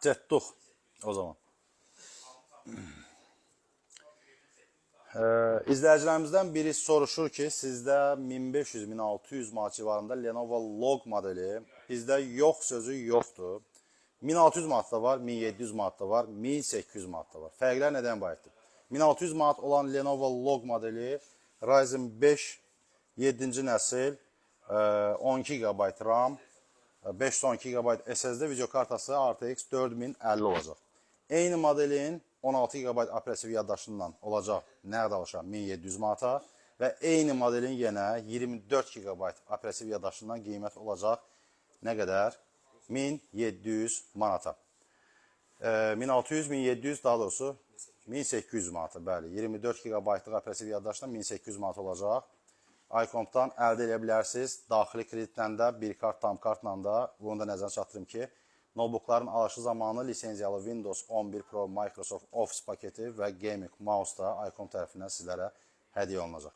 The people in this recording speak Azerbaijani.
Cətduq o zaman. İzləyicilərimizdən biri soruşur ki, sizdə 1500-1600 manat civarında Lenovo Log modeli, bizdə yox sözü yoxdur. 1600 manat da var, 1700 manat da var, 1800 manat da var. Fərqlər nədən ibarətdir? 1600 manat olan Lenovo Log modeli Ryzen 5 7-ci nəsil 12 GB RAM, 512 GB SSD video kartası RTX 4050 olacaq. Eyni modelin 16 GB operativ yaddaşından olacaq nəqd alışa 1700 manata və eyni modelin yenə 24 GB operativ yaddaşından qiymət olacaq nə qədər? 1700 manata. 1600-1700 daha doğrusu 1800 manata, bəli. 24 GB-lıq operativ yaddaşdan 1800 manat olacaq. iComp'dan əldə edə bilərsiniz. Daxili kreditlə də, bir kart, tam kartla da. Bunu da nəzərə çatdırım ki, notebookların alışı zamanı lisenziyalı Windows 11 Pro Microsoft Office paketi və Gaming Mouse da iComp tərəfindən sizlərə hədiyyə olunacaq.